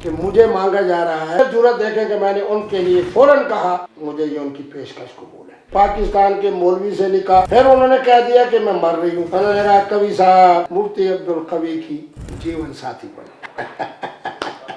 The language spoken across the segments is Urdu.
کہ مجھے مانگا جا رہا ہے. ضرورت دیکھیں کہ میں نے ان کے لیے فوراً کہا مجھے یہ ان کی پیشکش قبول ہے. پاکستان کے مولوی سے نکاح. پھر انہوں نے کہہ دیا کہ میں مر رہی ہوں. انہوں نے کہا کبھی صاحب مفتی عبدالقوی کی جیون ساتھی بنے.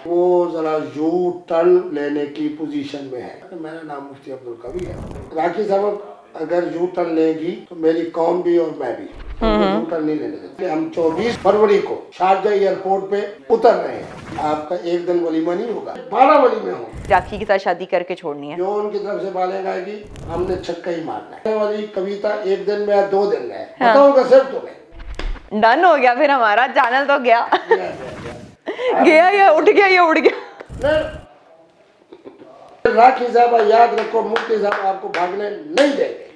وہ ذرا یو ٹرن لینے کی پوزیشن میں ہے. میرا نام مفتی عبدالقوی ہے. راکھی صاحب اگر یو ٹرن لے گی تو میری قوم بھی اور میں بھی یو ٹرن نہیں لینے دیتے. ہم 24 فروری کو شارجہ ایئرپورٹ پہ اتر رہے ہیں. آپ کا ایک دن ولیمہ نہیں ہوگا, 12 ولیمے ہوں. راکھی کے ساتھ شادی کر کے چھوڑنی ہے. جو ان کی طرف سے بالغ آئے گی ہم نے چھکا ہی مارنا ہے. والی کویتا ایک دن میں 2 دن میں بتاؤں گا صرف تمہیں. ڈن ہو گیا پھر ہمارا چینل تو گیا گیا یا اٹھ گیا یا اڑ گیا. راکھی صاحبہ یاد رکھو مفتی صاحب آپ کو بھاگنے نہیں دیں گے.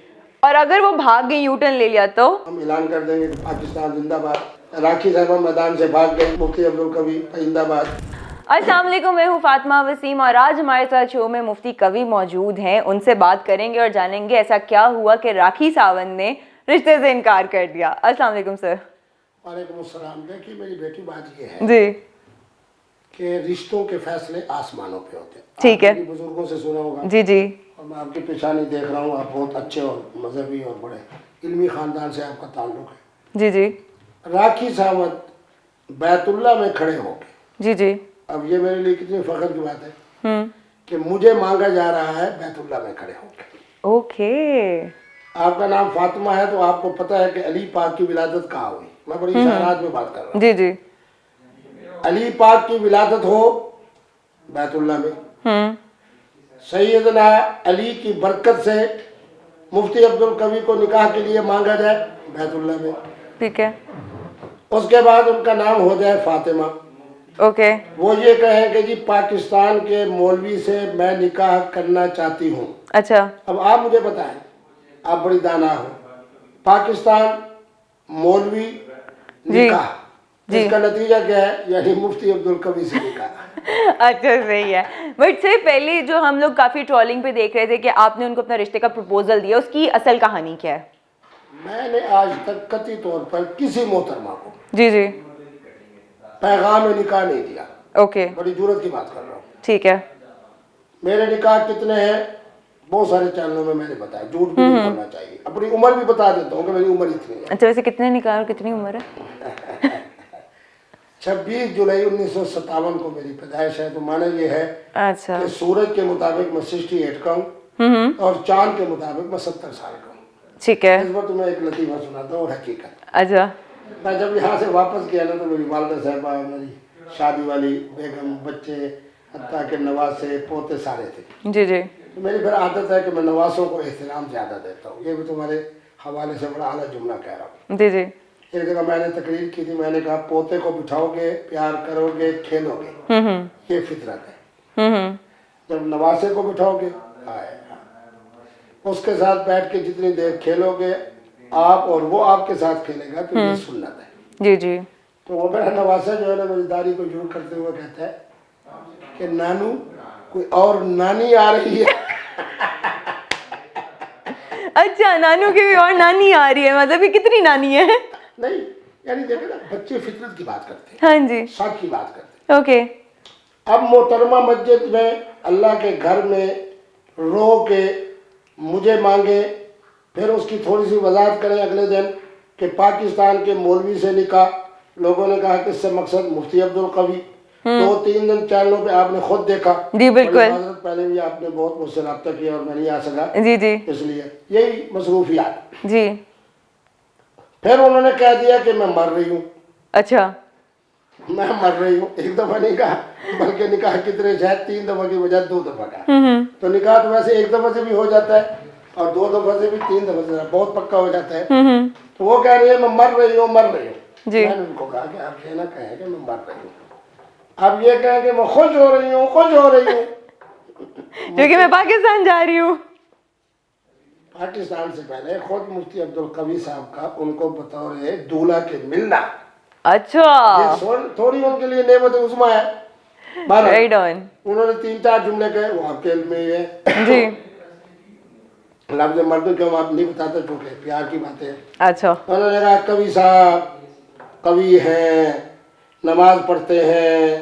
اور اگر وہ بھاگ گئی یو ٹرن لے لیا تو ہم اعلان کر دیں گے کہ پاکستان زندہ باد. راکھی صاحبہ میدان سے بھاگ گئے, مفتی عبدالقوی زندہ باد. السلام علیکم, میں ہوں فاطمہ وسیم اور آج ہمارے ساتھ شو میں مفتی قوی موجود ہیں. ان سے بات کریں گے اور جانیں گے ایسا کیا ہوا کہ راکھی ساونت نے رشتے سے انکار کر دیا. السلام علیکم سر. وعلیکم السلام. دیکھیے میری بیٹی بات یہ ہے جی کہ رشتوں کے فیصلے آسمانوں پہ ہوتے ہیں. ٹھیک ہے. آپ نے بزرگوں سے سنا ہوگا. جی جی. اور میں آپ کی پیشانی دیکھ رہا ہوں, آپ بہت اچھے اور مذہبی اور بڑے علمی خاندان سے آپ کا تعلق ہے. جی جی. راکھی ساونت بیت اللہ میں کھڑے ہو کے, جی جی. اب یہ میرے لیے کتنی فخر کی بات ہے کہ مجھے مانگا جا رہا ہے بیت اللہ میں کھڑے ہو کے. اوکے. آپ کا نام فاطمہ ہے تو آپ کو پتہ ہے کہ علی پاک کی ولادت کہاں ہوئی. میں بڑی اشارات میں بات کر رہا ہوں. جی جی. علی پاک کی ولادت ہو بیت اللہ میں. سیدنا علی کی برکت سے مفتی عبدالقوی کو نکاح کے لیے مانگا جائے بیت اللہ میں. ٹھیک ہے. اس کے بعد ان کا نام ہو جائے فاطمہ. اوکے. وہ یہ کہیں کہ جی پاکستان کے مولوی سے میں نکاح کرنا چاہتی ہوں. اچھا. اب آپ مجھے بتائیں, آپ بڑی دانا ہو, پاکستان مولوی نکاح, اس کا نتیجہ کیا ہے؟ یعنی مفتی عبدالقوی سے نکاح. اچھا صحیح ہے. بٹ سے پہلے جو ہم لوگ کافی ٹرولنگ پہ دیکھ رہے تھے کہ آپ نے ان کو اپنا رشتے کا پرپوزل دیا, اس کی اصل کہانی کیا ہے؟ میں نے آج تک قطعی طور پر کسی محترمہ کو جی جی پیغام نکاح نہیں دیا. اوکے. بڑی جرت کی بات کر رہا ہوں. ٹھیک ہے. میرے نکاح کتنے ہیں بہت سارے چینلوں میں نے بتایا, جھوٹ بھی نہیں بولنا چاہیے. اپنی عمر بھی بتا دیتا ہوں کہ میری عمر اتنی ہے. اچھا ویسے کتنے نکاح اور کتنی عمر ہے؟ 26 جولائی 1957 کو میری پیدائش ہے. تو مانا یہ ہے اچھا کہ سورج کے مطابق میں 68 کا ہوں اور چاند کے مطابق میں 70 سال کا ہوں. ٹھیک ہے. اس پر تمہیں ایک لطیفہ سناتا ہوں, حقیقت. اچھا. میں جب یہاں سے واپس گیا نا تو میری والدہ صاحبہ, میری شادی والی بیگم, بچے, حتیٰ کہ نواسے پوتے سارے تھے. جی جی. تو میری پھر عادت ہے کہ میں نواسوں کو احترام زیادہ دیتا ہوں. یہ بھی تمہارے حوالے سے بڑا اعلیٰ جملہ کہہ رہا ہوں. جی جی. ایک جگہ میں نے تقریر کی تھی, میں نے کہا پوتے کو بٹھاؤ گے, پیار کرو گے, کھیلو گے, یہ فطرت ہے. جب نواسے کو بٹھاؤ گے اس کے ساتھ بیٹھ کے جتنی دیر کھیلو گے آپ اور وہ آپ کے ساتھ کھیلے گا تو یہ سنت ہے. جی جی. تو وہ میرا نواسا جو ہے نا میری داڑھی کو جھوٹ کرتے ہوئے کہتا ہے کہ نانو کوئی اور نانی آ رہی ہے. اچھا, نانو کی بھی اور نانی آ رہی ہے, مطلب یہ کتنی نانی ہے؟ نہیں یعنی دیکھیں نا, بچے فطرت کی بات کرتے ہیں, ہاں جی, سچ کی بات کرتے ہیں. اوکے. اب محترمہ مسجد میں اللہ کے گھر میں رو کے مجھے مانگے, پھر اس کی تھوڑی سی وضاحت کریں اگلے دن کہ پاکستان کے مولوی سے نکاح. لوگوں نے کہا کہ اس سے مقصد مفتی عبدالقوی. 2-3 دن چینلوں پہ آپ نے خود دیکھا. جی بالکل. پہلے بھی آپ نے بہت مجھ سے رابطہ کیا اور میں نہیں آ سکا. جی جی. اس لیے یہی مصروفیات. جی. پھر انہوں نے کہہ دیا کہ میں مر رہی ہوں. اچھا. میں مر رہی ہوں, ایک دفعہ نہیں کہا بلکہ نکاح کتنے شاید 3 دفعہ کی بجائے 2 دفعہ کہا. تو نکاح تو ویسے 1 دفعہ سے بھی ہو جاتا ہے اور 2 دفعہ سے بھی 3 دفعہ سے بہت پکا ہو جاتا ہے. تو وہ کہہ رہی ہے میں مر رہی ہوں, مر رہی ہوں. میں نے ان کو کہا کہ آپ یہ نہ کہیں کہ میں مر رہی ہوں, آپ یہ کہیں کہ میں خوش ہو رہی ہوں, خوش ہو رہی ہوں کیونکہ میں پاکستان جا رہی ہوں. پاکستان سے پہلے خود مفتی عبدالقوی صاحب کا ان کو بطور دولہا کے ملنا. اچھا. یہ تھوڑی ان کے لیے نعمت عظمیٰ ہے. رائٹ آن. انہوں نے 3-4 جملے کہے, وہ آپ کے علم میں ہے. جی. لفظ مردوں کے ہم آپ نہیں بتاتے چونکہ پیار کی باتیں. اچھا. انہوں نے کہا قوی صاحب قوی ہیں, نماز پڑھتے ہیں,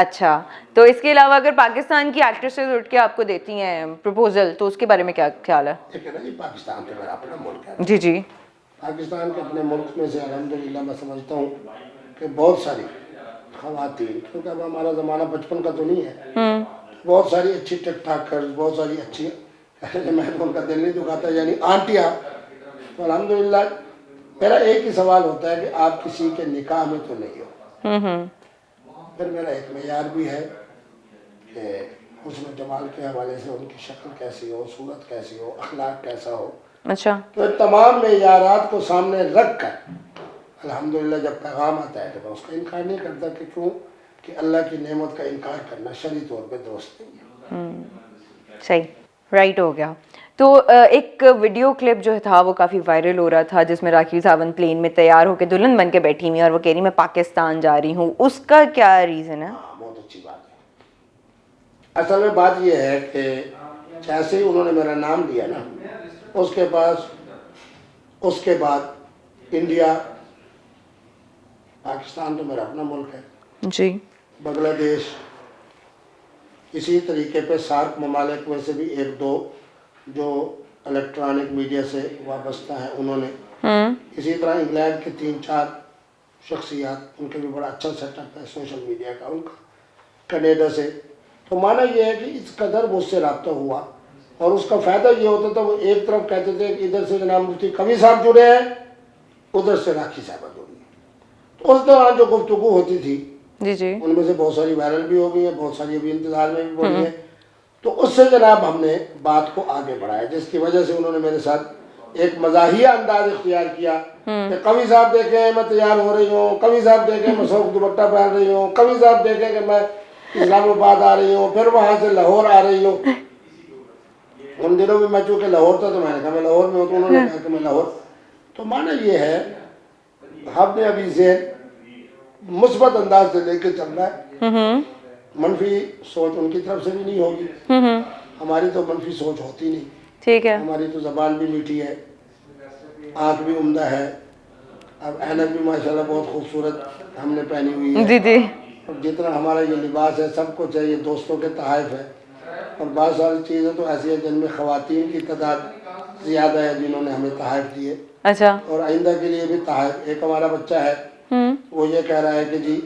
اچھا, تو اس کے علاوہ اگر پاکستان کی ایکٹریسز اٹھ کے آپ کو دیتی ہیں پروپوزل تو اس کے بارے میں کیا خیال ہے؟ دیکھیں نا جی, پاکستان تو میرا اپنا ملک ہے. جی جی. پاکستان کے اپنے ملک میں سے الحمدللہ میں سمجھتا ہوں کہ بہت ساری خواتین, کیونکہ اب ہمارا زمانہ بچپن کا تو نہیں ہے, بہت ساری اچھی ٹک ٹاکر, بہت ساری اچھی, میں تو ان کا دل نہیں دکھاتا, یعنی آنٹیاں. تو الحمدللہ میرا ایک ہی سوال ہوتا ہے کہ آپ کسی کے نکاح میں تو نہیں ہو. پھر میرا ایک معیار بھی ہے کہ حسن و جمال کے حوالے سے ان کی شکل کیسی ہو, صورت کیسی ہو, اخلاق کیسا ہو. اچھا. تو تمام معیارات کو سامنے رکھ کر الحمدللہ جب پیغام آتا ہے تو میں اس کا انکار نہیں کرتا, کہ کیوں کہ اللہ کی نعمت کا انکار کرنا شرعی طور پہ درست نہیں ہے. صحیح, رائٹ ہو گیا. تو ایک ویڈیو کلپ جو تھا وہ کافی وائرل ہو رہا تھا جس میں راکھی ساونت پلین میں تیار ہو کے دلہن بن کے بیٹھی ہوئی اور وہ کہہ رہی میں پاکستان جا رہی ہوں, اس کا کیا ریزن ہے؟ بہت اچھی بات ہے. اصل میں بات یہ ہے کہ جیسے ہی انہوں نے میرا نام لیا نا, اس کے بعد انڈیا, پاکستان تو میرا اپنا ملک ہے جی, بنگلہ دیش, اسی طریقے پہ سارک ممالک میں سے بھی ایک دو جو الیکٹرانک میڈیا سے وابستہ ہیں انہوں نے, اسی طرح انگلینڈ کے 3-4 شخصیات, ان کے بھی بڑا اچھا سیٹ اپ ہے سوشل میڈیا کا ان کا, کینیڈا سے. تو مانا یہ ہے کہ اس قدر مجھ سے رابطہ ہوا, اور اس کا فائدہ یہ ہوتا تھا, وہ ایک طرف کہتے تھے کہ ادھر سے جناب مفتی قوی صاحب جڑے ہیں, ادھر سے راکھی صاحبہ جڑی ہیں. تو اس دوران جو گفتگو ہوتی تھی جی جی, ان میں سے بہت ساری وائرل بھی ہو گئی ہیں, بہت ساری ابھی انتظار میں بھی پڑی ہیں. تو اس سے جناب ہم نے بات کو آگے بڑھایا, جس کی وجہ سے انہوں نے میرے ساتھ ایک مزاحیہ انداز اختیار کیا کہ قوی صاحب دیکھیں میں تیار ہو رہی ہوں, قوی صاحب دیکھیں میں سوکھ دوپٹہ پہن رہی ہوں, قوی صاحب دیکھیں کہ میں اسلام آباد آ رہی ہوں, پھر وہاں سے لاہور آ رہی ہوں. ان دنوں میں چونکہ لاہور تھا تو میں نے کہا میں لاہور میں ہوں, تو انہوں نے کہا کہ میں لاہور. تو مانا یہ ہے ہم نے ابھی ذہن مثبت انداز سے لے کے چل رہا ہے, منفی سوچ ان کی طرف سے بھی نہیں ہوگی, ہماری تو منفی سوچ ہوتی نہیں. ٹھیک ہے, ہماری تو زبان بھی میٹھی ہے, آنکھ بھی عمدہ ہے, اب اینک بھی ماشاءاللہ بہت خوبصورت ہم نے پہنی ہوئی ہے. جی جی, اور جتنا ہمارا یہ لباس ہے سب کچھ ہے, یہ دوستوں کے تحائف ہے. اور بعض ساری چیزیں تو ایسی ہیں جن میں خواتین کی تعداد زیادہ ہے جنہوں نے ہمیں تحائف دیے. اچھا, اور آئندہ کے لیے بھی تحائف. ایک ہمارا بچہ ہے وہ یہ کہہ رہا ہے کہ جی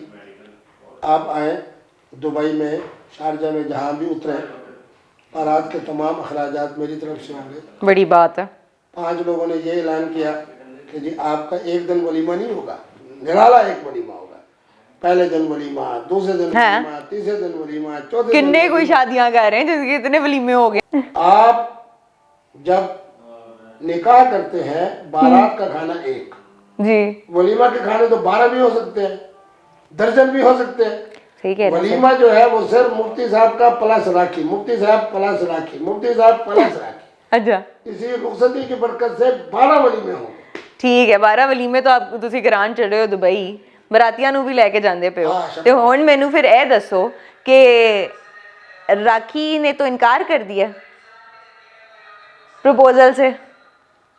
آپ آئیں دبئی میں, شارجہ میں, جہاں بھی اتریں, بارات کے تمام اخراجات میری طرف سے ہوں گے. بڑی بات ہے. 5 لوگوں نے یہ اعلان کیا کہ جی آپ کا ایک دن ولیمہ نہیں ہوگا, نرالا ایک ولیمہ ہوگا. پہلے دن ولیمہ, دوسرے دن ولیمہ, تیسرے دن ولیمہ, چوتھے دن کتنے کوئی شادیاں کر رہے ہیں جس کے اتنے ولیمے ہو گئے. آپ جب نکاح کرتے ہیں بارات کا کھانا ایک, جی, ولیمہ کے کھانے تو 12 بھی ہو سکتے ہیں, درجن بھی ہو سکتے ہیں. صحیح کہہ رہے ہیں. ولیمہ جو ہے وہ صرف مفتی صاحب کا پلس راکھی, مفتی صاحب پلس راکھی, مفتی صاحب پلس راکھی. اچھا, اسی رخصتی کی برکت سے 12 ولیمے ہوں گے. ٹھیک ہے, 12 ولیمے تو آپ ਤੁਸੀਂ ਕਰਾਉਣ ਚੜੇ ਹੋ ਦੁਬਈ, ਬਰਾਤੀਆਂ ਨੂੰ ਵੀ ਲੈ ਕੇ ਜਾਂਦੇ ਪਏ ਹੋ. ਤੇ ਹੁਣ ਮੈਨੂੰ ਫਿਰ ਇਹ ਦੱਸੋ ਕਿ راکھی نے تو انکار کر دیا پروپوزل سے.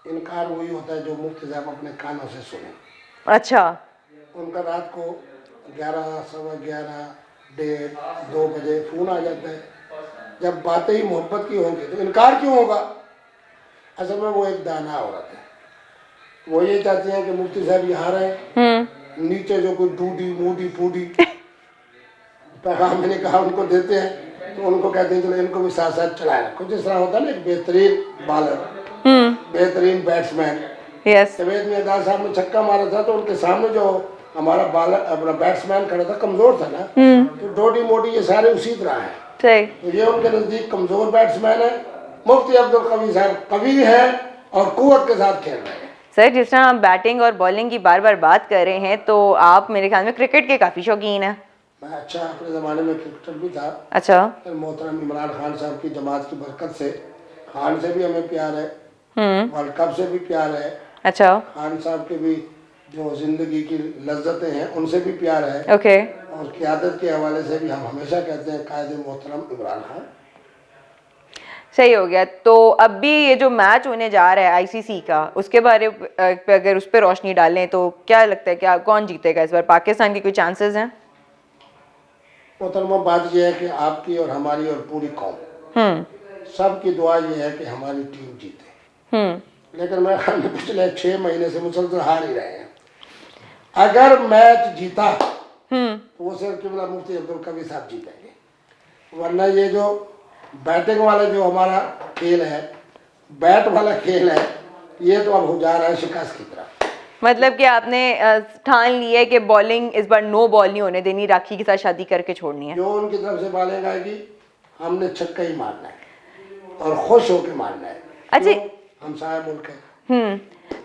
انکار وہی ہوتا ہے جو مفتی صاحب اپنے کانوں سے سنیں. اچھا, ان کا رات کو 11, 11:15, 1:30, 2 بجے فون آ جاتا ہے. جب باتیں ہی محبت کی ہوں گی تو انکار کیوں ہوگا؟ اصل میں وہ ایک دانا عورت ہے, وہ یہ چاہتی ہیں کہ مفتی صاحب یہاں رہیں, نیچے جو کوئی ڈوڈی موڈی پوڈی پیغام میں نے کہا ان کو دیتے ہیں, تو ان کو کہتے ہیں چلو ان کو بھی ساتھ ساتھ چلائے رکھو. جس طرح ہوتا ہے نا ایک بہترین بالر, بہترین بیٹسمین, یس, جاوید میاں صاحب نے چھکا مارا تھا تو ان کے سامنے جو ہمارا بالر اپنا بیٹسمین کھڑا تھا کمزور تھا نا, تو ڈوڈی موڈی یہ سارے اسی طرح ہیں. صحیح, تو یہ ان کے نزدیک کمزور بیٹسمین ہے. مفتی عبدالقوی صاحب قوی ہے اور قوت کے ساتھ کھیل رہے ہیں. سر جس طرح ہم بیٹنگ اور بالنگ کی بار بار بات کر رہے ہیں تو آپ میرے خیال میں کرکٹ کے کافی شوقین ہیں. میں اچھا اپنے زمانے میں کرکٹر بھی تھا. اچھا, محترم عمران خان صاحب کی جماعت کی برکت سے خان سے بھی ہمیں پیار ہے, ورلڈ کپ سے بھی پیار ہے. اچھا, خان صاحب کے بھی جو زندگی کی لذتیں ہیں ان سے بھی پیار ہے. اوکے, اور قیادت کے حوالے سے بھی ہم ہمیشہ کہتے ہیں قائد محترم عمران خان. صحیح ہو گیا. تو اب بھی یہ جو میچ ہونے جا رہا ہے آئی سی سی کا, اس کے بارے پہ اگر اس پہ روشنی ڈالیں تو کیا لگتا ہے کہ کون جیتے گا اس بار؟ پاکستان کے کوئی چانسز ہیں؟ محترمہ بات یہ ہے کہ آپ کی اور ہماری اور پوری قوم سب کی دعا یہ ہے کہ ہماری ٹیم جیتے، لیکن میں پچھلے 6 مہینے سے مسلسل ہار ہی رہے ہیں. اگر میچ جیتا تو وہ صرف قبلہ مفتی عبدالقوی صاحب جیتیں گے، ورنہ یہ جو بیٹنگ والا جو ہمارا کھیل ہے، بیٹ والا کھیل ہے، یہ تو اب ہو جا رہا ہے شکست کی طرف. مطلب کہ آپ نے ٹھان لی ہے کہ بالنگ اس بار نو بال نہیں ہونے دینی، راکھی کے ساتھ شادی کر کے چھوڑنی ہے. جو ان کی طرف سے بالنگ آئے گی ہم نے چھکا ہی مارنا ہے اور خوش ہو کے مارنا ہے. اچھا، ہمسایہ ملک ہے.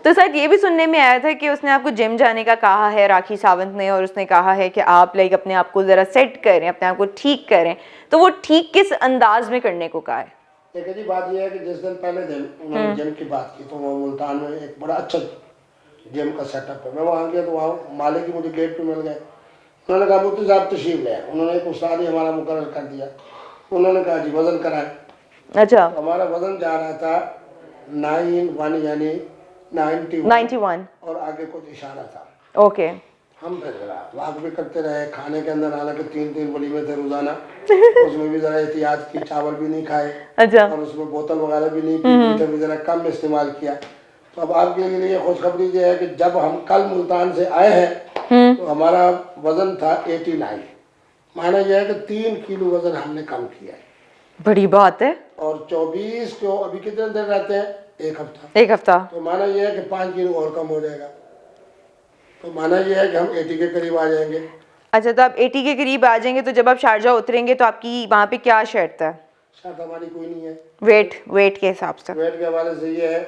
تو سر یہ بھی سننے میں آیا تھا کہ اس نے آپ کو جم جانے کا کہا ہے راکھی ساونت نے، اور اس نے کہا ہے کہ آپ لائک اپنے آپ کو ذرا سیٹ کریں، اپنے آپ کو ٹھیک کریں. تو وہ ٹھیک کس انداز میں کرنے کو کہا ہے؟ دیکھیں جی، بات یہ ہے کہ جس دن پہلے دن انہوں نے جم کی بات کی تو وہ ملتان میں ایک بڑا اچھا جم کا سیٹ اپ ہے. میں وہاں گیا تو وہاں مالک ہی مجھے گیٹ پہ مل گئے. انہوں نے کہا مفتی صاحب تشریف لے. انہوں نے ایک استاد ہی ہمارا مقرر کر دیا. انہوں نے کہا جی وزن کرائیں. اچھا، ہمارا وزن جا رہا تھا 91 یعنی 91 اور آگے کچھ اشارہ تھا. اوکے. ہم پھر ذرا واک بھی کرتے رہے. کھانے کے اندر حالانکہ 3 ولیمے تھے روزانہ، اس میں بھی ذرا احتیاط کی، چاول بھی نہیں کھائے اچھا، اور اس میں بوتل وغیرہ بھی نہیں پی، میٹھا بھی ذرا کم استعمال کیا. تو اب آپ کے لیے خوشخبری یہ ہے کہ جب ہم کل ملتان سے آئے ہیں تو ہمارا وزن تھا 89. مانا یہ ہے کہ 3 کلو وزن ہم نے کم کیا ہے. بڑی بات ہے. اور 24 کو ابھی کتنے دن رہتے ہیں؟ ایک ہفتہ. تو مانا یہ ہے کہ 5 کلو اور کم ہو جائے گا. تو مانا یہ ہے کہ ہم 80 کے قریب آ جائیں گے. اچھا، تو آپ 80 کے قریب آ جائیں گے. تو جب آپ شارجہ اتریں گے تو آپ کی وہاں پہ کیا شرط ہے؟ شرط ہماری کوئی نہیں ہے. ویٹ کے حساب سے. ویٹ کے حوالے سے یہ ہے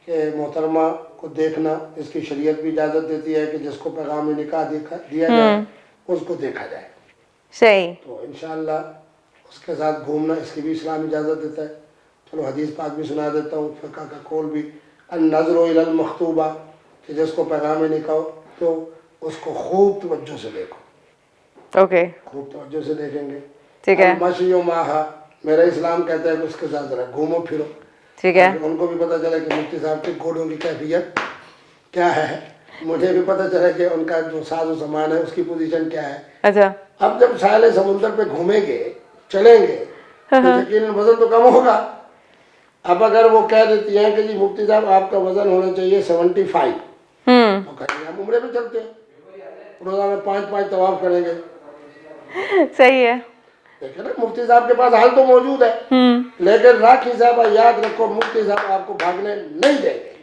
کہ محترمہ کو دیکھنا، اس کی شریعت بھی اجازت دیتی ہے کہ جس کو پیغام نکاح دیا جائے اس کو دیکھا جائے. صحیح. تو انشاءاللہ اس کے ساتھ گھومنا اس کی بھی اسلام اجازت دیتا ہے. چلو حدیث پاک بھی سنا دیتا ہوں، فقہ کا قول بھی، النظر الی المخطوبہ، کہ جس کو پیغام نکاح تو اس کو خوب توجہ سے دیکھو. اوکے، خوب توجہ سے دیکھیں گے. ٹھیک ہے. المشی معہا، میرا اسلام کہتا ہے کہ اس کے ساتھ ذرا گھومو پھرو. ٹھیک ہے. ان کو بھی پتہ چلے کہ مفتی صاحب کے گھوڑوں کی کیفیت کیا ہے، مجھے بھی پتہ چلے کہ ان کا جو ساز و سامان ہے اس کی پوزیشن کیا ہے. اچھا. اب جب ساحل سمندر پہ گھومیں گے، چلیں گے، تو یقیناً وزن تو کم ہوگا. اب اگر وہ کہہ دیتی ہیں کہ جی مفتی صاحب آپ کا وزن ہونا چاہیے 75، تو کہیں گے ہم عمرے پہ چلتے ہیں، روزانہ 5 طواف کریں گے. صحیح ہے. دیکھیں نا، مفتی صاحب کے پاس حل تو موجود ہے، لیکن راکھی صاحبہ یاد رکھو مفتی صاحب آپ کو بھاگنے نہیں دیں گے.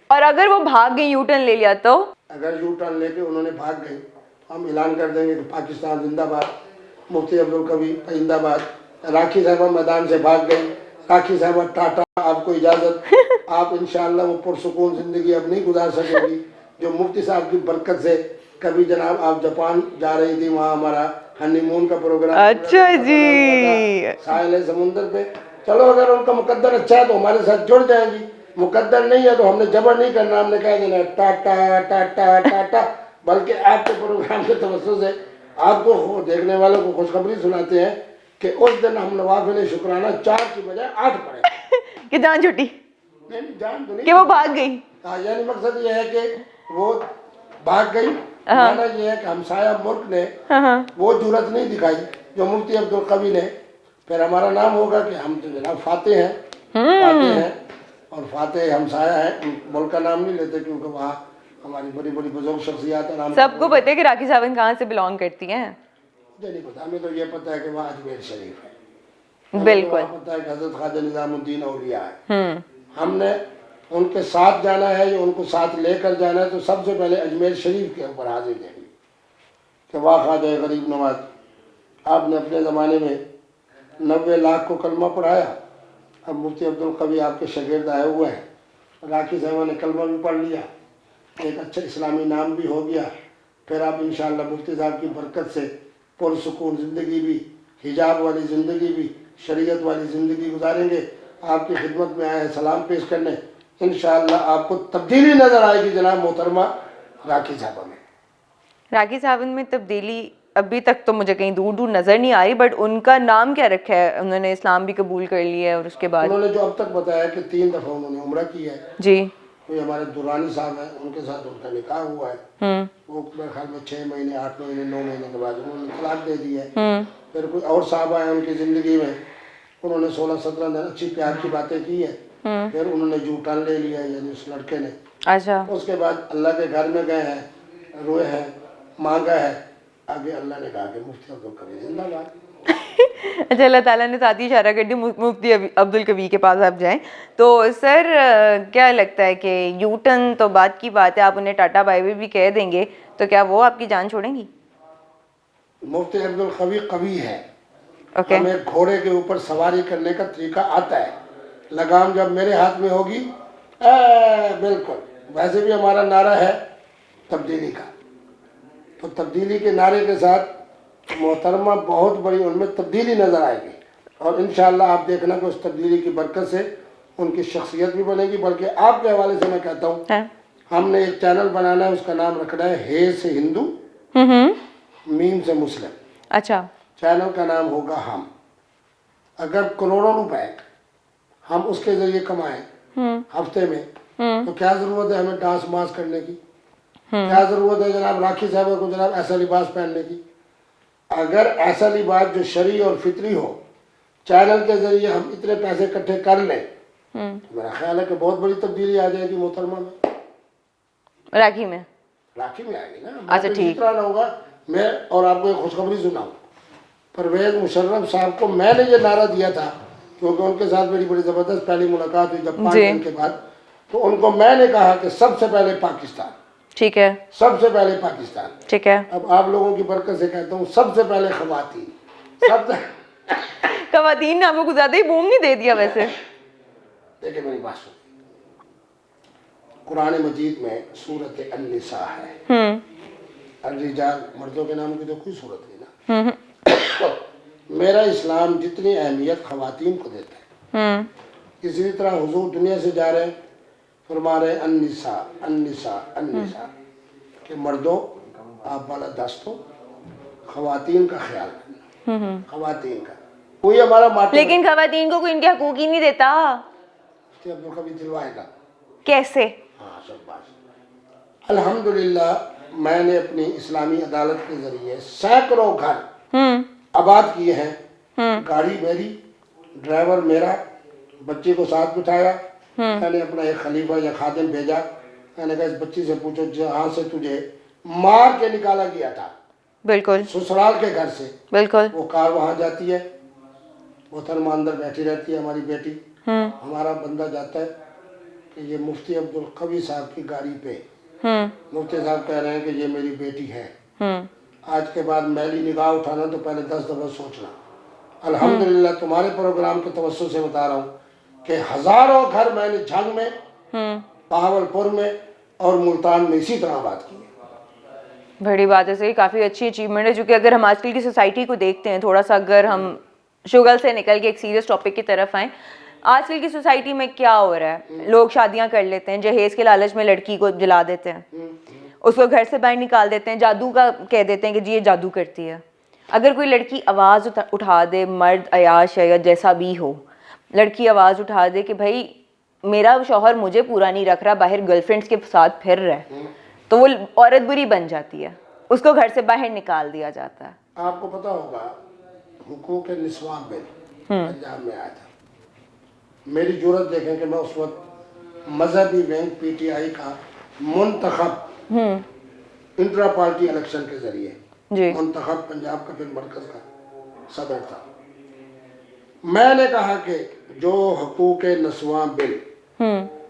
اور اگر وہ بھاگ گئی، یو ٹرن لے لیا تو؟ اگر یو ٹرن لے کے انہوں نے بھاگ گئی تو ہم اعلان کر دیں گے کہ پاکستان زندہ باد، مفتی عبدالقوی زندہ باد. راکھی صاحبہ میدان سے بھاگ گئی، راکھی صاحبہ ٹاٹا، آپ کو اجازت. آپ انشاءاللہ وہ پرسکون زندگی اب نہیں گزار سکیں گی جو مفتی صاحب کی برکت سے. کبھی جناب آپ جاپان جا رہی تھی، وہاں ہمارا ہنی مون کا پروگرام. اچھا جی. ساحل سمندر پہ. چلو اگر ان کا مقدر اچھا ہے تو ہمارے ساتھ جڑ جائیں گی، مقدر نہیں ہے تو ہم نے جبر نہیں کرنا. ہم نے کہہ دینا ٹاٹا ٹاٹا ٹاٹا. بلکہ آپ کے پروگرام کے توسط سے آپ کو دیکھنے والوں کو خوشخبری سناتے ہیں کہ اس دن ہم نوافل شکرانہ 4 کی بجائے 8 پڑھے. کہ جان چھٹی؟ نہیں، جان تو نہیں، کہ وہ بھاگ گئی. یعنی مقصد یہ ہے کہ وہ بھاگ گئی. مانا یہ ہے کہ ہمسایہ ملک نے وہ جرت نہیں دکھائی جو مفتی عبدالقوی نے. پھر ہمارا نام ہوگا کہ ہم تو جناب فاتح ہیں، فاتح ہیں، اور فاتح ہمسایہ ہیں. ملک کا نام نہیں لیتے کیونکہ وہاں ہماری بڑی بڑی بزرگ شخصیات ہیں. سب کو پتہ ہے کہ راکھی صاحب کہاں سے بلانگ کرتی ہیں. مجھے نہیں پتا، ہمیں تو یہ پتہ ہے کہ وہاں اجمیر شریف ہے. بالکل پتہ ہے کہ حضرت خواجہ نظام الدین اولیاء ہے. ہم نے ان کے ساتھ جانا ہے یا ان کو ساتھ لے کر جانا ہے تو سب سے پہلے اجمیر شریف کے اوپر حاضر دیں گے کہ واہ خواجہ غریب نواز، آپ نے اپنے زمانے میں 90 لاکھ کو کلمہ پڑھایا. اب مفتی عبدالقوی آپ کے شاگرد آئے ہوئے ہیں، راکھی صاحبہ نے کلمہ بھی پڑھ لیا، ایک اچھا اسلامی نام بھی ہو گیا. پھر آپ انشاءاللہ مفتی صاحب کی برکت سے پرسکون زندگی بھی، حجاب والی زندگی بھی، شریعت والی زندگی گزاریں گے. آپ کی خدمت میں آئے ہیں سلام پیش کرنے. انشاءاللہ آپ کو تبدیلی نظر آئے گی جناب محترمہ راکھی صاحبہ میں. راکھی صاحب میں تبدیلی ابھی تک تو مجھے کہیں دور دور نظر نہیں آ رہی، بٹ ان کا نام کیا رکھا ہے؟ انہوں نے اسلام بھی قبول کر لیا ہے اور اس کے بعد انہوں نے جو اب تک بتایا کہ 3 دفعہ انہوں نے عمرہ کیا ہے. جی. کوئی ہمارے دورانی صاحب ہیں، ان کے ساتھ ان کا نکاح ہوا ہے، وہ میرے خیال میں 6 مہینے 8 مہینے 9 مہینے کے بعد انہوں نے طلاق دے دی ہے۔ پھر کوئی اور صاحب آئے ان کی زندگی میں، انہوں نے 16-17 دن اچھی پیار کی باتیں کی ہے، پھر انہوں نے جو ٹرن لے لیا یعنی اس لڑکے نے۔ اچھا، اس کے بعد اللہ کے گھر میں گئے ہیں، روئے ہیں، مانگا ہے، آگے اللہ نے کہا کہ مفتی عبدالقوی زندہ باد۔ اچھا، اللہ تعالیٰ نے ساتھ ہی اشارہ کر دیا مفتی عبدالقوی کے پاس آپ جائیں۔ تو سر کیا لگتا ہے کہ یو ٹرن تو بات کی بات ہے، آپ انہیں ٹاٹا بائی بائی بھی کہہ دیں گے تو کیا وہ آپ کی جان چھوڑیں گی؟ مفتی عبدالقوی قوی ہے، اوکے، ہمیں گھوڑے کے اوپر سواری کرنے کا طریقہ آتا ہے، لگام جب میرے ہاتھ میں ہوگی بالکل۔ ویسے بھی ہمارا نعرہ ہے تبدیلی کا، تو تبدیلی کے نعرے کے ساتھ محترمہ بہت بڑی ان میں تبدیلی نظر آئے گی، اور انشاءاللہ آپ دیکھنا کہ اس تبدیلی کی برکت سے ان کی شخصیت بھی بنے گی۔ بلکہ آپ کے حوالے سے میں کہتا ہوں، ہم نے ایک چینل بنانا ہے، اس کا نام رکھنا ہے ہے سے ہندو، میم سے مسلم۔ اچھا، چینل کا نام ہوگا ہم۔ اگر کروڑوں روپے ہم اس کے ذریعے کمائیں ہفتے میں، تو کیا ضرورت ہے ہمیں ڈانس ماس کرنے کی؟ کیا ضرورت ہے جناب راکھی صاحبہ کو جناب ایسا لباس پہننے کی؟ اگر ایسا لباس جو شرعی اور فطری ہو، چینل کے ذریعے ہم اتنے پیسے اکٹھے کر لیں، تو میرا خیال ہے کہ بہت بڑی تبدیلی آ جائے گی محترمہ میں، راکھی میں۔ راکھی میں آئے گی نا۔ اچھا، میں تو ٹھیک۔ اسی طرح رہوں گا۔ میں اور آپ کو ایک خوشخبری سناؤں، پرویز مشرف صاحب کو میں نے یہ نعرہ دیا تھا، کیونکہ ان کے ساتھ میری بڑی زبردست پہلی ملاقات ہوئی جب 5 دن کے بعد، تو ان کو میں نے کہا کہ سب سے پہلے پاکستان، ٹھیک ہے، سب سے پہلے پاکستان۔ ٹھیک ہے۔ اب آپ لوگوں کی برکت سے کہتا ہوں سب سے پہلے خواتین، سب سے خواتین نے آپ کو زیادہ ہی بوم نہیں دے دیا ویسے؟ دیکھیں میری بات سن، قرآن مجید میں سورت النساء ہے، الرجال مردوں کے نام کی تو کوئی صورت نہیں نا۔ میرا اسلام جتنی اہمیت خواتین کو دیتا ہے، اسی طرح حضور دنیا سے جا رہے ہیں، فرما رہے النساء النساء النساء، کہ مردوں آپ بالا دست ہو، خواتین کا خیال کرنا، خواتین کا کوئی ہمارا ماٹو۔ لیکن خواتین کو کوئی ان کے حقوق ہی نہیں دیتا۔ کبھی دلوائے گا کیسے؟ ہاں سب بات۔ الحمدللہ میں نے اپنی اسلامی عدالت کے ذریعے سینکڑوں گھر آباد کیے ہیں، گاڑی میری، ڈرائیور میرا، بچے کو ساتھ بٹھایا، میں نے اپنا ایک خلیفہ یا خادم بھیجا، میں نے کہا اس بچی سے پوچھو جہاں سے تجھے مار کے نکالا گیا تھا، بالکل سسرال کے گھر سے، بالکل، وہ کار وہاں جاتی ہے، محترمہ اندر بیٹھی رہتی ہے ہماری بیٹی، ہمارا بندہ جاتا ہے کہ یہ مفتی عبدالقوی صاحب کی گاڑی پہ، مفتی صاحب کہہ رہے ہیں کہ یہ میری بیٹی ہے، آج کے بعد میلی نگاہ اٹھانا تو پہلے 10 دفعہ سوچنا۔ الحمدللہ تمہارے پروگرام کے توسط سے بتا رہا ہوں کہ ہزاروں گھر میں نے جھنگ میں، بہاولپور میں اور ملتان میں اسی طرح بات کی ہے۔ بڑی بات ہے، صحیح، کافی اچھی اچیومنٹ ہے، چونکہ اگر ہم آج کل کی سوسائٹی کو دیکھتے ہیں، تھوڑا سا اگر ہم شغل سے نکل کے ایک سیریس ٹاپک کی طرف آئیں، آج کل کی سوسائٹی میں کیا ہو رہا ہے، لوگ شادیاں کر لیتے ہیں، جہیز کے لالچ میں لڑکی کو جلا دیتے ہیں، اس کو گھر سے باہر نکال دیتے ہیں، جادو کا کہہ دیتے ہیں کہ جی یہ جادو کرتی ہے۔ اگر کوئی لڑکی آواز اٹھا دے، مرد عیاش ہے یا جیسا بھی ہو، لڑکی آواز اٹھا دے کہ بھائی میرا شوہر مجھے پورا نہیں رکھ رہا، باہر گرل فرینڈس کے ساتھ پھر رہا ہے، تو وہ عورت بری بن جاتی ہے، اس کو گھر سے باہر نکال دیا جاتا ہے۔ آپ کو پتہ ہوگا حقوق نسواں بل پنجاب میں آیا تھا، میری جرت دیکھیں کہ میں اس وقت مذہبی ونگ پی ٹی آئی کا منتخب انٹرا پارٹی الیکشن کے ذریعے منتخب پنجاب کا پھر مرکز کا صدر تھا۔ میں نے کہا کہ جو حقوق نسواں بل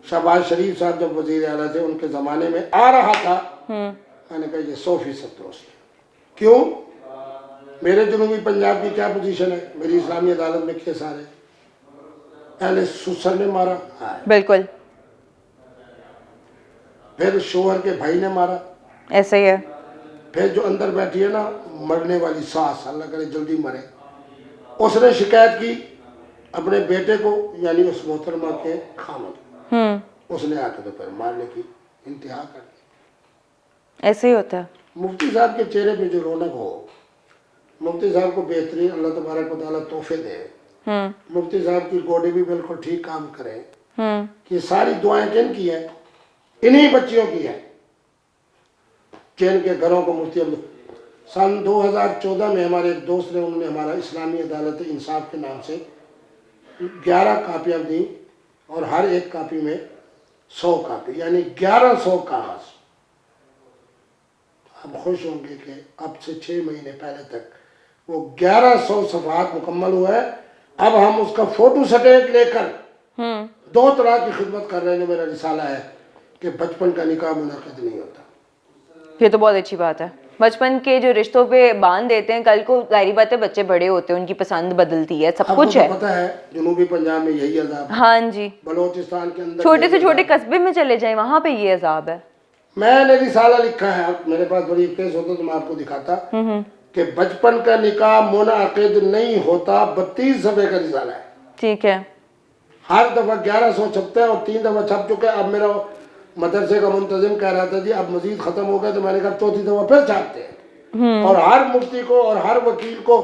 شہباز شریف صاحب جب وزیر اعلیٰ تھے ان کے زمانے میں آ رہا تھا، میں نے کہا یہ 100% درست ہے۔ کیوں؟ میرے جنوبی پنجاب کی کیا پوزیشن ہے، میری اسلامی عدالت میں کیس آ رہے، پہلے سسر نے مارا، بالکل، پھر شوہر کے بھائی نے مارا، ایسا ہی ہے، پھر جو اندر بیٹھی ہے نا مرنے والی ساس، اللہ کرے جلدی مرے، اس نے شکایت کی اپنے بیٹے کو، یعنی اس محترمہ کے خامد، اس نے آ کے تو پھر مارنے کی انتہا کر دی۔ ایسے ہی ہوتا ہے۔ مفتی صاحب کے چہرے پہ جو رونق ہو، مفتی صاحب کو بہترین اللہ تبارک و تعالیٰ تحفے دے، مفتی صاحب کی گوڈی بھی بالکل ٹھیک کام کرے، کہ ساری دعائیں کن کی ہیں؟ انہی بچیوں کی ہے جن کے گھروں کو مفتی سن 2014 میں ہمارے ایک دوست نے انہوں نے ہمارا اسلامی عدالت انصاف کے نام سے 11 کاپیاں دیں اور ہر ایک کاپی میں 100 کاپی یعنی 1100 کاغذ. آپ خوش ہوں گے کہ اب سے 6 مہینے پہلے تک وہ 1100 صفحات مکمل ہوا ہے. اب ہم اس کا فوٹو سٹیٹ لے کر 2 طرح کی خدمت کر رہے ہیں. میرا رسالہ ہے کہ بچپن کا نکاح منعقد نہیں ہوتا. یہ تو بہت اچھی بات ہے. بچپن کے جو رشتوں پہ باندھ دیتے ہیں کل کو ظاہری بات ہے بچے بڑے ہوتے ہیں ان کی پسند بدلتی ہے سب کچھ ہے. آپ کو پتہ ہے جنوبی پنجاب میں یہی عذاب ہے. ہاں جی بلوچستان کے اندر چھوٹے سے چھوٹے قصبے میں چلے جائیں وہاں پہ یہ عذاب ہے. میں نے رسالہ لکھا ہے میرے پاس بڑی پیش ہوتا تو میں آپ کو دکھاتا کہ بچپن کا نکاح منعقد نہیں ہوتا. 32 صفحے کا رسالہ ہے. ٹھیک ہے. ہر دفعہ 1100 چھپتا ہے اور 3 دفعہ چھپ چکے. اب میرا مدرسے کا منتظم کہہ رہا تھا جی اب مزید ختم ہو گیا تو میں نے کہا 4تھی دفعہ پھر چھاپتے ہیں اور ہر مفتی کو اور ہر وکیل کو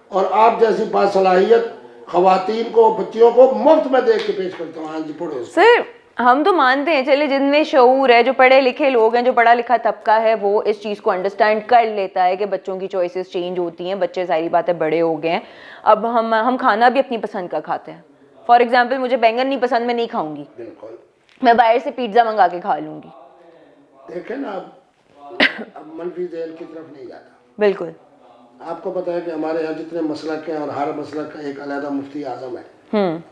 اور آپ جیسی باصلاحیت خواتین کو بچیوں کو مفت میں دیکھ کے پیش کرتا ہوں. ہاں جی پڑھو. سر ہم تو مانتے ہیں چلے جن میں شعور ہے جو پڑھے لکھے لوگ ہیں جو پڑھا لکھا طبقہ ہے وہ اس چیز کو انڈرسٹینڈ کر لیتا ہے کہ بچوں کی چوائسیز چینج ہوتی ہیں. بچے ظاہری بات ہے بڑے ہو گئے ہیں. اب ہم کھانا بھی اپنی پسند کا کھاتے ہیں. فار ایگزامپل مجھے بینگن نہیں پسند میں نہیں کھاؤں گی. بالکل میں باہر سے پیزا منگا کے کھا لوں گی. دیکھیں نا اب منفی ذہن کی طرف نہیں جاتا. بالکل. آپ کو پتہ ہے کہ ہمارے یہاں جتنے مسلک ہیں اور ہر مسلک کا ایک علیحدہ مفتی اعظم ہے.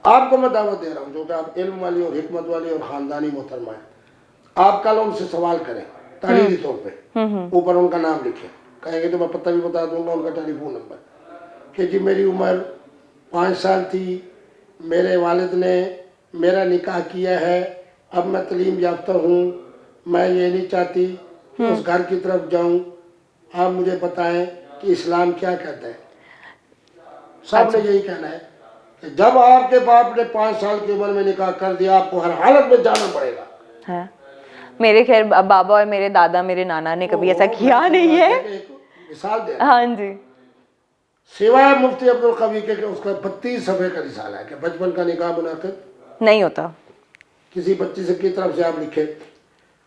آپ کو میں دعوت دے رہا ہوں جو کہ آپ علم والی اور حکمت والی اور خاندانی محترمہ ہیں. آپ کل ان سے سوال کریں تحریری طور پہ اوپر ان کا نام لکھیں. کہیں گے تو میں پتہ بھی بتا دوں گا ان کا ٹیلی فون نمبر کہ جی میری عمر 5 سال تھی میرے والد نے میرا نکاح کیا ہے. اب میں تعلیم یافتہ ہوں. میں یہ نہیں چاہتی کہ اس گھر کی طرف جاؤں. آپ مجھے بتائیں کہ اسلام کیا کہتا ہے. سب نے یہی کہنا ہے کہ جب آپ کے باپ نے 5 سال کی عمر میں نکاح کر دیا آپ کو ہر حالت میں جانا پڑے گا. میرے خیر بابا اور میرے دادا میرے نانا نے کبھی ایسا کیا نہیں ہے. مثال دے ہاں جی. سوائے مفتی عبدالقوی کے کہ اس کا 32 صفحے کا رسالہ ہے کہ بچپن کا نکاح منعقد نہیں ہوتا. کسی بچی سے کی طرف سے آپ لکھے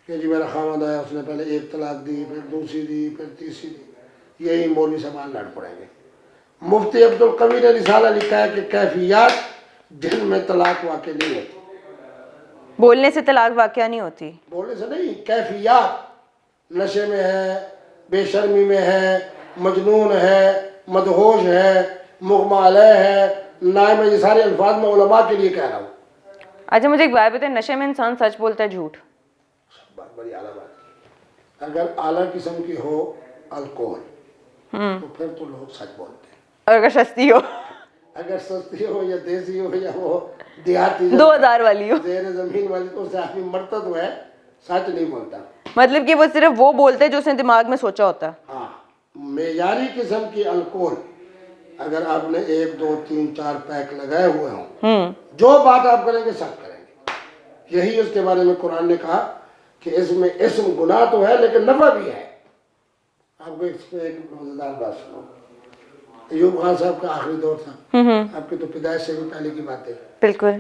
کہ جی میرا خاوند آیا اس نے پہلے 1 طلاق دی پھر 2 دی پھر 3 دی. یہی مولوی صاحب لڑ پڑیں گے. مفتی عبدالقوی نے رسالہ لکھا ہے کہ کیفیات جن میں طلاق واقع نہیں ہوتی. بولنے سے طلاق واقع نہیں ہوتی. بولنے سے نہیں کیفیات نشے میں ہے بے شرمی میں ہے مجنون ہے مدہوش ہے مغمى علیہ ہے نائم. یہ سارے الفاظ میں علماء کے لیے کہہ رہا ہوں. اچھا مجھے ایک بات بتائیں نشے میں انسان سچ بولتا ہے جھوٹ. بڑی اعلیٰ بات. اگر اعلیٰ قسم کی ہو الکوہل تو پھر تو لوگ سچ بولتے ہیں. اور اگر سستی ہو اگر سستی ہو یا دیسی ہو یا وہ دیہاتی 2000 والی ہو زیر زمین والی تو اسے آدمی مرتا تو ہے سچ نہیں بولتا. مطلب کہ وہ صرف وہ بولتے جو اس نے دماغ میں سوچا ہوتا ہے. ہاں معیاری قسم کی الکوہل اگر آپ نے 1 2 3 4 پیک لگائے ہوئے ہوں جو بات آپ کریں گے سب کریں گے. یہی اس کے بارے میں قرآن نے کہا کہ اس میں اسم گناہ تو ہے لیکن نفع بھی ہے. آپ کو اس پہ ایک مزیدار بات سنو. ایوب خان صاحب کا آخری دور تھا. آپ کی تو پیدائش سے بھی پہلے کی بات ہے. بالکل.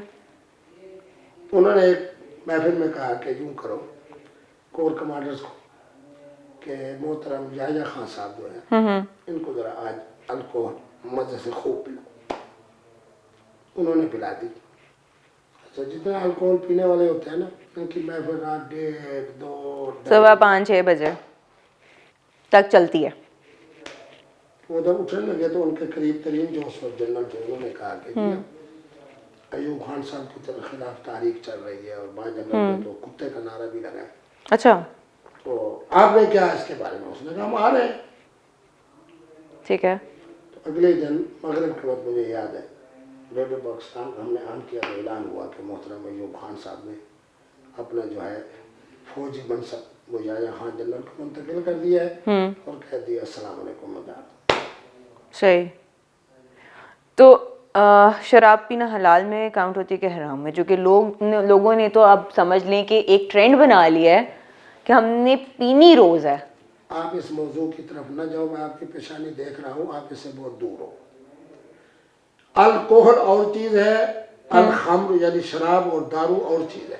انہوں نے ایک محفل میں کہا کہ یوں کرو کور کمانڈرز کو کہ محترم یحییٰ خان صاحب جو ہیں ان کو ذرا آج الکوہل مزے سے خوب پلو. انہوں نے پلا دی. اچھا جتنے الکوہل پینے والے ہوتے ہیں نا ان کی محفل رات 1:30 2 صبح 5 6 بجے تک چلتی ہے. وہ جب اٹھنے لگے تو ان کے قریب ترین جو اس وقت جنرل تھے انہوں نے کہا کہ ایوب خان صاحب کی خلاف تاریخ چل رہی ہے اور با جنرل نے تو کتے کا نعرہ بھی لگا ہے. اچھا تو آپ نے کیا اس کے بارے میں. اس نے کہا ہم آ رہے ہیں. ٹھیک ہے. تو اگلے دن مغرب کے وقت مجھے یاد ہے ریڈیو پاکستان ہم نے عام کیا تو اعلان ہوا کہ محترم ایوب خان صاحب نے اپنا جو ہے فوجی منصب وہ یحییٰ خان جنرل کو منتقل کر دیا ہے اور کہہ دیا السلام علیکم مدار. صحیح. تو شراب پینا حلال میں کاؤنٹ ہوتی ہے کہ حرام میں جو کہ لوگوں نے تو اب سمجھ لیں کہ ایک ٹرینڈ بنا لیا ہے کہ ہم نے پینی روز ہے. آپ اس موضوع کی طرف نہ جاؤ. میں آپ کی پیشانی دیکھ رہا ہوں آپ اس سے بہت دور ہو. الکوہل اور چیز ہے الخمر یعنی شراب اور دارو اور چیز ہے.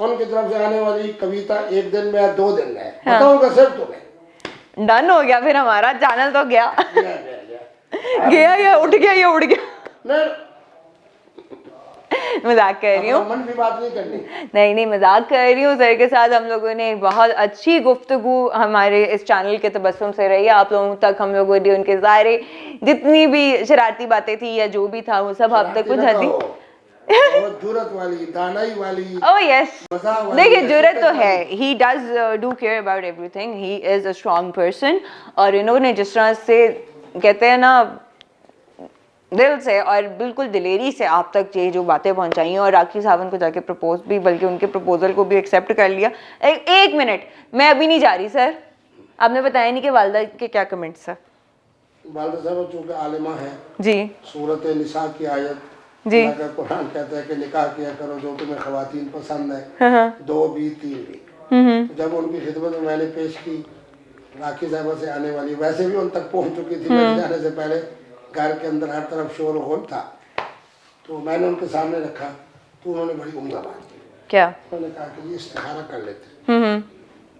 ان کی طرف سے آنے والی کویتا 1 دن میں یا 2 دن میں ہے, بتاؤں گا صرف تمہیں. ڈن ہو گیا پھر ہمارا چینل تو گیا گیا یا اٹھ گیا یا اڑ گیا. نہیں, مذاق کر رہی ہوں, منفی بات نہیں کرنی. نہیں مذاق کر رہی ہوں. سر کے ساتھ ہم لوگوں نے بہت اچھی گفتگو ہمارے اس چینل کے تبسم سے رہی. آپ لوگوں تک ہم لوگوں نے ان کے ظاہر جتنی بھی شرارتی باتیں تھی یا جو بھی تھا وہ سب آپ تک پہنچا دی. جرت والی, دانائی والی, Oh yes. دیکھیے جرت تو ہے. He does do care about everything. He is a strong person. اور انہوں نے جس طرح سے کہتے ہیں نا دل سے اور بالکل دلیری سے آپ تک یہ جو باتیں پہنچائی ہیں, اور راکھی ساونت کو جا کے پرپوز بھی, بلکہ ان کے پرپوزل کو بھی ایکسیپٹ کر لیا. ایک منٹ, میں ابھی نہیں جا رہی سر, آپ نے بتایا نہیں کہ والدہ کے کیا کمنٹس ہیں. والدہ صاحب چونکہ عالمہ ہے جی سورت نساء کی آیت, جی اللہ کا قرآن کہتا ہے کہ نکاح کیا کرو جو تمہیں خواتین پسند ہے, 2 بھی 3 بھی. جب ان کی خدمت میں نے پیش کی, راکھی صاحبہ سے آنے والی, ویسے بھی ان تک پہنچ چکی تھی میرے جانے سے پہلے, گھر کے اندر ہر طرف شور و غل تھا, تو میں نے ان کے سامنے رکھا تو انہوں نے بڑی عمدہ بات کی. کیا انہوں نے کہا کہ یہ استخارہ کر لیتے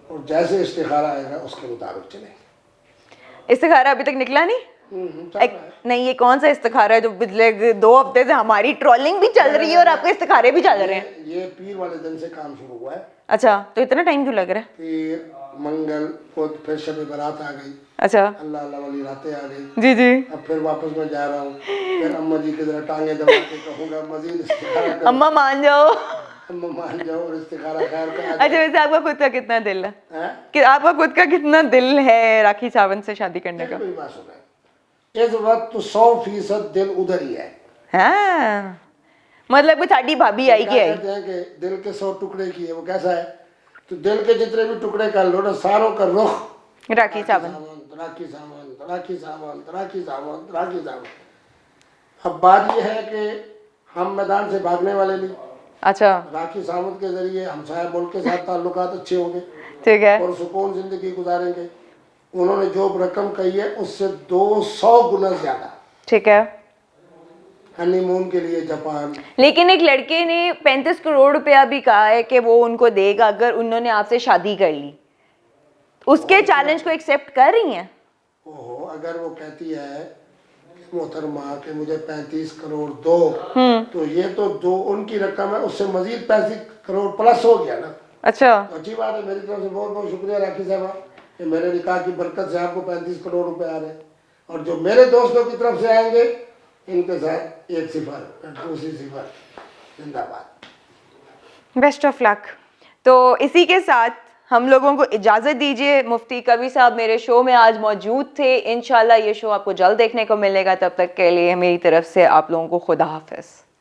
اور جیسے استخارہ آئے گا اس کے مطابق چلیں. استخارہ ابھی تک نکلا نہیں؟ نہیں, یہ کون سا استخارہ ہے جو پچھلے 2 ہفتے سے ہماری ٹرولنگ بھی چل رہی ہے اور آپ کے استخارے بھی چل رہے ہیں؟ یہ پیر والے دن سے کام شروع ہوا ہے. اچھا, تو اتنا ٹائم کیوں لگ رہا ہے؟ پیر, منگل, بدھ, پھر شب برات آ گئی, اچھا اللہ اللہ والی راتیں آ گئی. جی جی. اب پھر واپس میں جا رہا ہوں, پھر اماں جی کی ذرا ٹانگیں دبا کے کہوں گا مزید استخارہ کرو. اماں مان جاؤ, اماں مان جاؤ اور استخارہ خیر کا. اچھا ویسے آپ کا خود کا کتنا دل ہے, ہے کہ آپ کا خود کا کتنا دل ہے راکھی ساونت سے شادی کرنے کا؟ میری بات سنیں, اس وقت 100% دل ادھر ہی ہے. ہاں مطلب کہ ساڈی بھابھی آئی کہ آئی. کہتے ہیں کہ دل کے 100 ٹکڑے کیے, وہ کیسا ہے, تو دل کے جتنے بھی ٹکڑے کر لو نا, ساروں کا رخ راکھی ساونت. راکھی ساونت, راکھی ساونت, راکھی ساونت, راکھی ساونت. اب بات یہ ہے کہ ہم میدان سے بھاگنے والے نہیں. اچھا راکھی ساونت کے ذریعے ہمسایہ ملک کے ساتھ تعلقات اچھے ہوں گے ٹھیک ہے. اور سکون زندگی گزاریں گے. انہوں نے جو رقم کہی ہے اس سے 200 گنا زیادہ. ٹھیک ہے. ہنی مون کے لیے جاپان. لیکن ایک لڑکے نے 35 کروڑ روپیہ بھی کہا ہے کہ وہ ان کو دے گا اگر انہوں نے آپ سے شادی کر لی. اس کے چیلنج کو ایکسیپٹ کر رہی ہیں؟ اوہو, اگر وہ کہتی ہے محترمہ کہ مجھے 35 کروڑ دو, تو یہ تو جو ان کی رقم ہے اس سے مزید 35 کروڑ پلس ہو گیا نا. اچھا اچھی بات ہے, میری طرف سے بہت بہت شکریہ راکھی صاحبہ کہ میرے نکاح کی برکت سے آپ کو 35 کروڑ روپے آ رہے ہیں, اور جو میرے دوستوں کی طرف سے آئیں گے ان کے ساتھ 1 صفر, 2 صفر, زندہ باد. بیسٹ آف لک. تو اسی کے ساتھ ہم لوگوں کو اجازت دیجیے. مفتی کبیر صاحب میرے شو میں آج موجود تھے. انشاءاللہ یہ شو آپ کو جلد دیکھنے کو ملے گا. تب تک کے لیے میری طرف سے آپ لوگوں کو خدا حافظ.